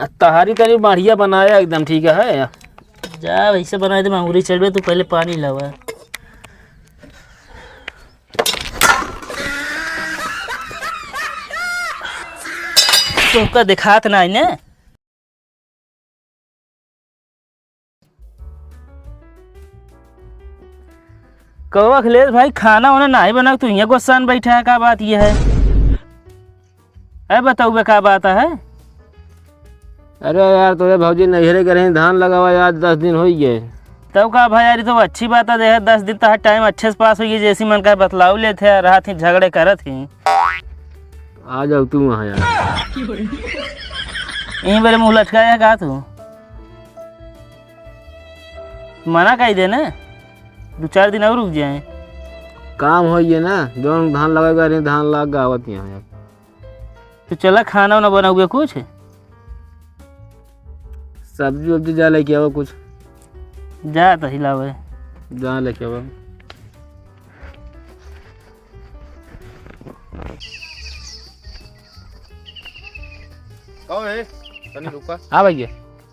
तहारी तनी बढ़िया बनाया एकदम ठीक है। जा वैसे बनाए थे मंगूरी चढ़वे तू पहले पानी लावा। तो दिखात ना ने कहो अखिलेश भाई खाना वाना नहीं बना तू यहाँ गुस्सा बैठा है। क्या बात ये है बताओ क्या बात है। अरे यार तो भाजी नहरे करे धान लगा हुआ आज 10 दिन हो गए। तब कहा भाई यार तो अच्छी बात है 10 दिन तो टाइम अच्छे से पास हुई जैसी मन का बतलाव ले थे रहा थी झगड़े कर थी। आ जाओ तू वहाँ यार यहीं मेरे मुँह लटकाया कहा तू मना कही दे ना 2-4 दिन और रुक जाए। काम हो ये ना जो धान लगा रहे धान लग गावत यहाँ यार। तो चला खाना वाना बना हुआ कुछ सब्जी वब्जी जा लेके आओ कुछ जा तो हिलावे जा लेके आओ। कौन है तनी रुका। हाँ भैया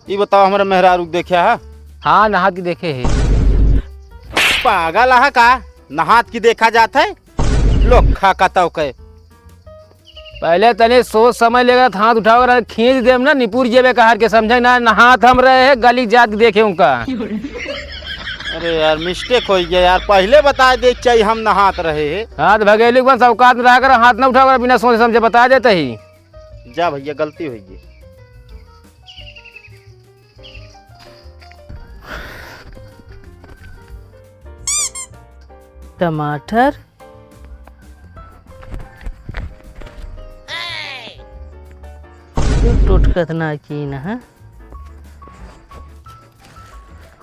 ये बताओ हमारा मेहरारू देखे है। हाँ नहा के देखे है। पागल है का नहात की देखा जाता है लोग खा का तो कहे पहले तने सोच समझ लेगा हाथ उठाओ खींच देम ना निपुर जेबे कहर के समझे ना नहात हम रहे है गली जात देखे उनका। अरे यार मिस्टेक हो गया यार पहले बता दे चाहिए हम नहात रहे है। हाथ भगेली बस औकात में रह कर हाथ ना उठाओ बिना सोच समझे बता देते ही। जा भैया गलती हो गई। टमाटर टोटकत ना की ना है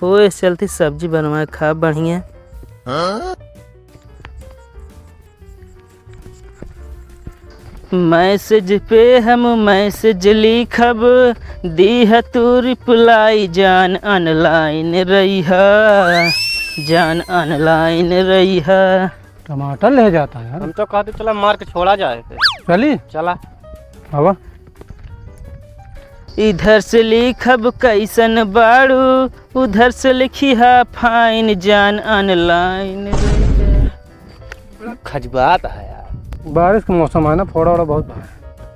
हो इस चलती सब्जी बनवाए खा बढ़िया। मैसेज पे हम मैसेज लिखब दी है तू रिप्लाई जान ऑनलाइन रही है जान ऑनलाइन रही है। टमाटर ले जाता है यार। हम तो कहते चला मार के छोड़ा जाए थे। चली चला हवा इधर से लिखब कैसन बाड़ू उधर से लिखी है फाइन जान ऑनलाइन खजबात है यार। बारिश का मौसम है ना फोड़ा वोड़ा बहुत है।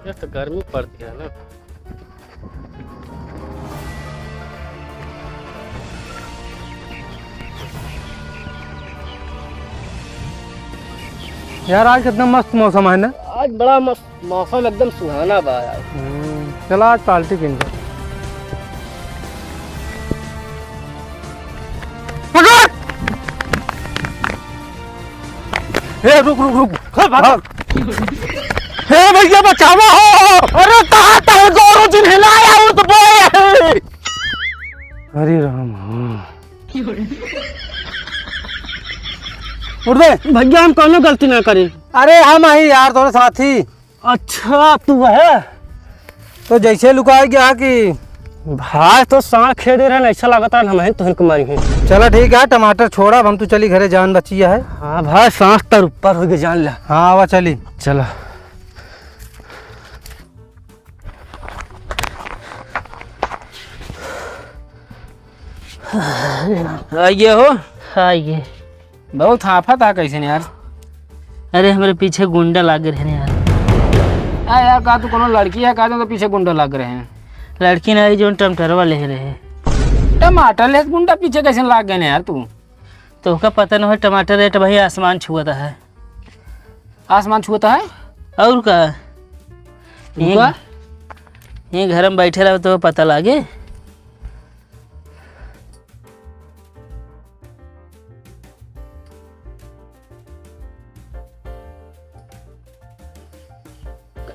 ये तो गर्मी पड़ती है ना। यार आज कितना मस्त मौसम है ना। आज बड़ा मस्त मौसम एकदम सुहाना बा यार। चला आज पार्टी किन रुक रुक रुक हे भैया बचावा हो। अरे कहाँ तक गौरव जी हिलाया उड़ तो बोए। हरे राम उड़ दे भैया हम कौनो गलती ना करें। अरे हम आई यार थोड़ा साथी। अच्छा तू है तो जैसे लुकाई गया कि भाई तो सांड खेदे रहे ऐसा लगता है हम तुहन कुमारी है। चला ठीक है टमाटर छोड़ा हम तो चली घरे जान बची है। हाँ भाई सांस तर ऊपर हो गए जान लिया। हाँ आवा चली चला आइए हो आइए। बहुत हाफा था कैसे यार। अरे हमारे पीछे गुंडा लागे रहे यार। यार का तू कोनो लड़की है का तो पीछे गुंडा लग रहे हैं। लड़की नहीं जो टमाटरवा ले रहे टमाटर ले गुंडा पीछे कैसे लग गए यार तू। तो का पता नहीं टमाटर रेट भाई आसमान छुआता है। आसमान छुआता है और का ये घर में बैठे रहो तो पता लागे।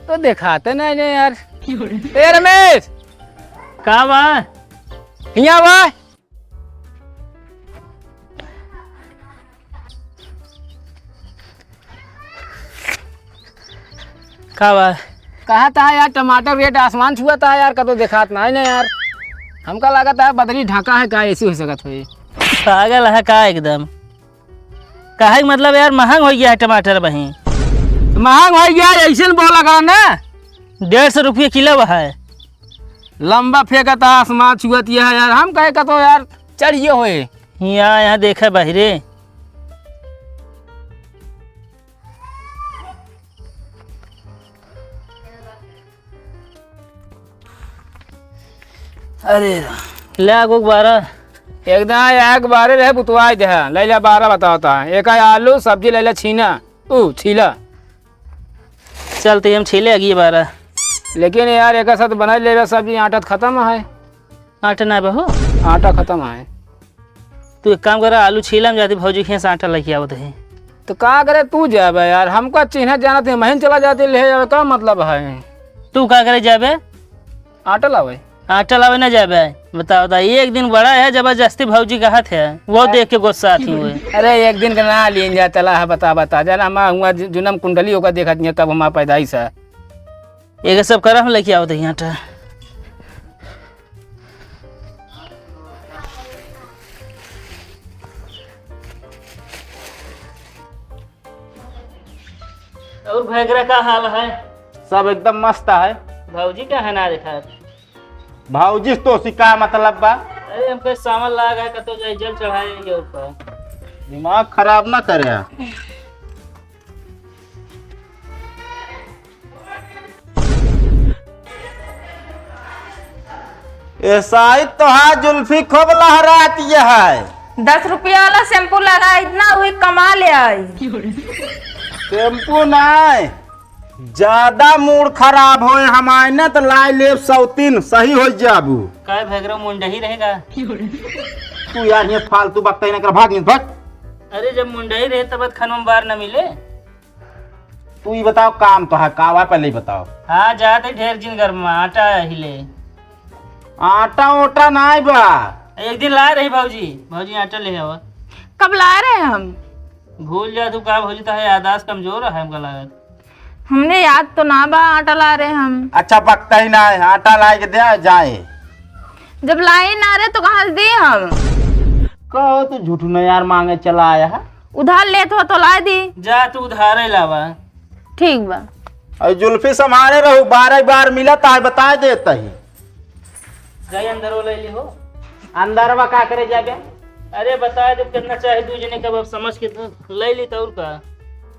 तो दिखाते नहीं यार। ए रमेश का बा यहाँ बा। का बा कहा था यार टमाटर रेट आसमान छुआ था यार का तो दिखात ना है ना यार। हमका लगा था बदली ढाका है का ऐसी हो सकत हुई। पागल है का एकदम। काहे मतलब यार महंग हो गया है टमाटर वहीं। महंग हो गया ऐसे बोला कर ना। 150 रुपये किलो है। लंबा फेंका था आसमान छुअत ये है यार, हम कहे का तो यार चढ़िए होए। यहाँ देखा बाहरे। अरे ला गो 12 एकदम एक बारे रहे बुतवाई दे ले ला 12 बताता है। एक है आलू सब्जी ले ला छीना छीला। चलते हम छीले अगी 12। लेकिन यार एक साथ बना ले सब्जी, आटा खत्म है। आटा ना बहो, आटा खत्म है। तू एक काम कर, आलू छीला में जाती भौजी खेस आटा लेके आवत है। तो का करे तू जाबे यार, हमको चिन्ह जाना थे महीन चला जाते ले जावे, का मतलब है। तू का करे जाबे? आटा लावे। आटा लावे ना जाबे? बताओ ता एक दिन बड़ा है जबरदस्ती भौजी कहा थे, वो देख के गुस्सा आती हुए। अरे एक दिन का ना लिए जा चला है, बता जाना हम हुआ जुनम कुंडली होकर देखा तब हमारा पैदाइश है। एक सब करा हम लेके आओ यहाँ आटा। और भैगरा का हाल है? सब एकदम मस्त है। भौजी का है ना देखा? भाऊजी तो सिका मतलब बा, अरे हमको सामान लाग है तो जल चढ़ाए ये ऊपर। दिमाग खराब ना करे। ऐसा ही तो है, जुल्फी खूब लहराती है। 10 रुपया वाला शैम्पू लगा, इतना हुई कमा ले आई। टेम्पू नहीं, ज्यादा मूड खराब हो हमारे ना तो लाई ले 103 सही हो जाबू। काय भैगरा मुंडा ही रहेगा। तू यार ये फालतू बात ना कर, भाग नहीं भाग। अरे जब मुंडा ही रहे तब खनम बार न मिले। तू ही बताओ काम तो है कावा, पहले ही बताओ। हाँ जाते ढेर दिन घर में आटा हिले। आटा ओटा नहीं बा। एक दिन ला रही भौजी आटा ले आवा। कब ला रहे हैं हम? भूल जा तू का भौजी, तो है यादाश्त कमजोर है हमका लागत। हमने याद तो ना बा, आटा ला रहे हम। अच्छा पकता ही ना है, आटा ला के दे जाए। जब लाई ना रहे तो कहाँ से दी हम? कहो तू झूठ न यार मांगे चला आया है। उधार ले तो ला दी। जा तू उधार लावा। ठीक बा। और जुल्फी संभाले रहो, 12 बार मिला था बता देता ही। गई अंदर वो ले ली हो। अंदर वा का करे जाके? अरे बता दे कितना चाहे दू जने कब अब समझ के ले ली तो और का।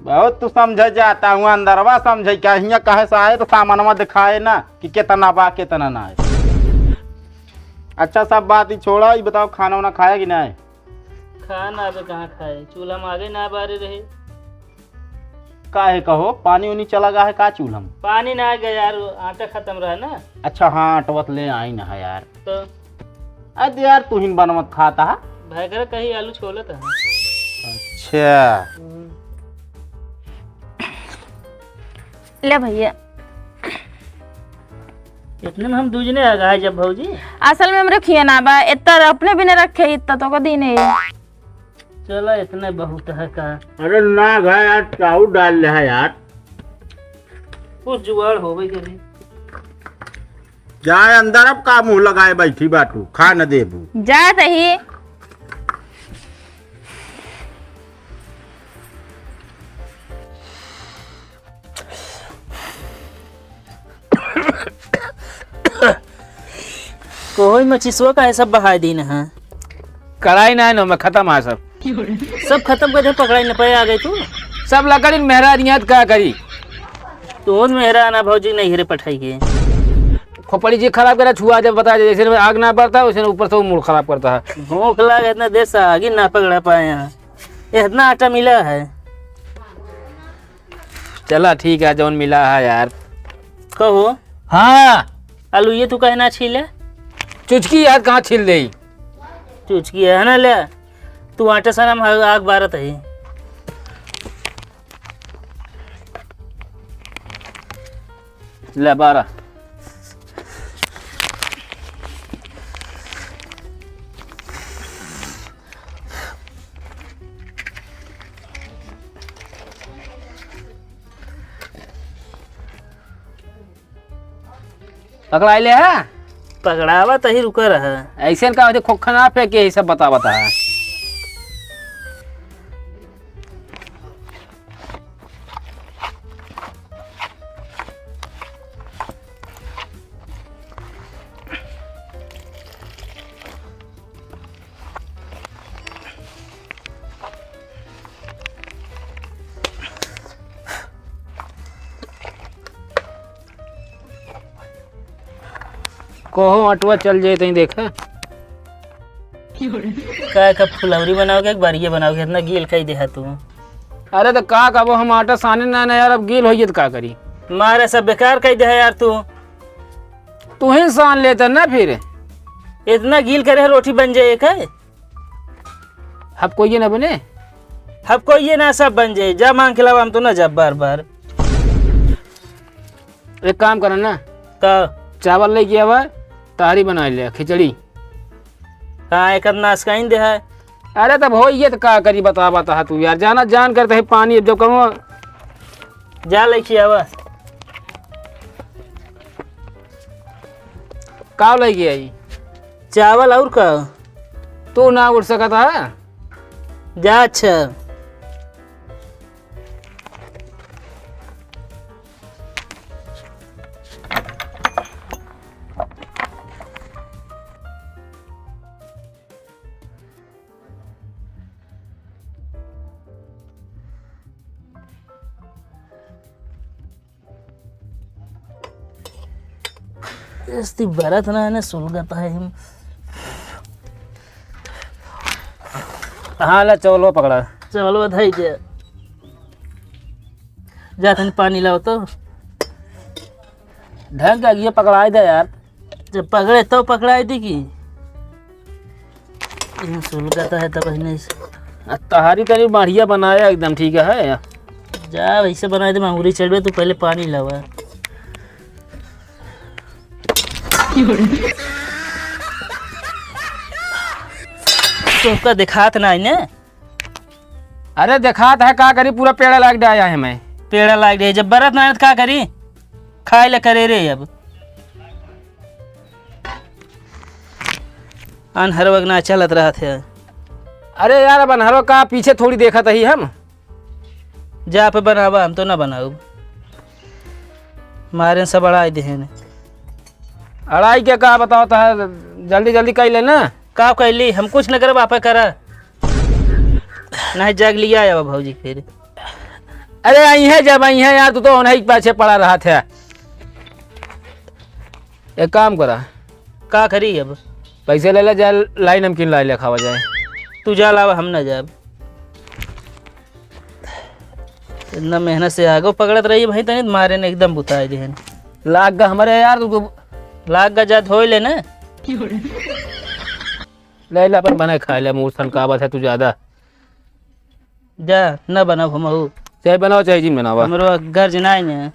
बहुत तू समझ जाता हूँ, अंदरवा समझे क्या हियाँ कहे से आए तो सामानवा दिखाए ना कि कितना बा कितना ना है। अच्छा सब बात ही छोड़ा, ये बताओ खाना वाना खाया कि नहीं? खाना अबे कहाँ खाए, चूल्हा में आगे ना बारे रहे। काहे कहो पानी उनी चला गया है का चूल्हा में? पानी ना आ गया यार, आटा खत्म रहा ना। अच्छा हाँ अटवत ले आई ना है यार। तो अरे यार तू ही बनमत खाता है। भैगरा कहीं आलू छोला था। अच्छा ले भैया। इतने में हम दूजने आ गए जब भौजी। असल में हम रखिए ना बा, इतना अपने भी नहीं रखे, इतना तो कदी नहीं। चलो इतने बहुत है का। अरे ना गया यार, चाऊ डाल ले है यार। कुछ जुगाड़ हो गई कभी। जाए अंदर, अब का मुंह लगाए बैठी बाटू, खा न देबू। जा तही। कोई मचिसवा का है सब बहा दी ना। कढ़ाई ना नो में खत्म है सब। सब खत्म कर दे, पकड़ाई न पाए आ गई तू। सब लकड़ी मेहरा नियत का करी। तो मेरा आना भौजी नहीं हिरे पठाई के। खोपड़ी जी खराब करा छुआ जब बता दे, जैसे आग ना पड़ता है वैसे ऊपर से वो मूड खराब करता है। भूख लगा इतना देर से आगे ना पकड़ा पाए यहाँ। इतना आटा मिला है। चला ठीक है जौन मिला है यार। कहो हाँ आलू ये तू कहना छीले। चुचकी यार कहाँ छील दे। चुचकी है ना ले तू आटा सनम आग बारत है। ले 12 पकड़ा ले है। पकड़ावा तही रुका रहा। ऐसे का होते खोखा ना फेंके, ये सब बता है। कहो अटवा चल जाए तो देखा। का कब फुलौरी बनाओगे एक बारिये बनाओगे, इतना गील कही दे तू। अरे तो का कबो हम आटा साने ना यार, अब गील होइए तो का करी। मारे सब बेकार कही दे यार तू ही सान लेता ना फिर। इतना गील करे रोटी बन जाए का। अब कोई ये ना बने। अब कोई ये ना सब बन जाए, जा मांग खिलावा हम तो ना जब बार बार। एक काम करना ना, का चावल लेके आवा, तारी बना लिया, खिचड़ी। कहाँ एक नाश कहीं दे है। अरे तब हो ये तो का करी बता तू यार, जाना जान करते है पानी जब कहो जा लेके आवा। का लेके आई चावल और का तू ना उठ सकता है। जा अच्छा। इस्ती भरत ना है सुलगता है हम। हाँ ला चलो पकड़ा। चलो बधाई जा। जा तनी पानी लाओ तो। ढंग का ये पकड़ाई दे यार। जब पकड़े तो पकड़ाई दी की सुलगता है तब नहीं से। तहारी तनी बढ़िया बनाया एकदम ठीक है। जा वैसे बना दे मांगूरी चढ़वे तो पहले पानी लावा। तुमका दिखात ना ने। अरे दिखात है का करी, पूरा पेड़ा लाग डाया है मैं। पेड़ा लाग रही जब बरत ना का करी, खाए ले करे रे। अब अनहर वगना चलत रहा थे। अरे यार अब अनहरो का पीछे थोड़ी देखा ही हम। जा पे बनावा, हम तो ना बनाऊ। मारे सब अड़ाई दे ने। अड़ाई के का बताओ तो है, जल्दी जल्दी कर लेना। का कैली हम कुछ न करब, आपे करा नहीं जाग लिया आया भाजी फिर। अरे आई है जब आई है यार, तू तो नहीं पीछे पड़ा रहा था। एक काम करा, का करी अब पैसे ले ले, जा लाई नमकीन लाई ले खावा जाए। तू जा लावा, हम ना जाब। इतना मेहनत से आगो पकड़त रही भाई, तनी मारे ने एकदम बुताई दे। लाग गा हमारे यार, तू लाग का जा धोई ले ना। ले ला अपन बना खा ले, मुँह सनकावत है तू ज्यादा। जा न बनाओ हम चाहे बनाओ चाहे जिन बनावा। हमरो गर्ज ना है।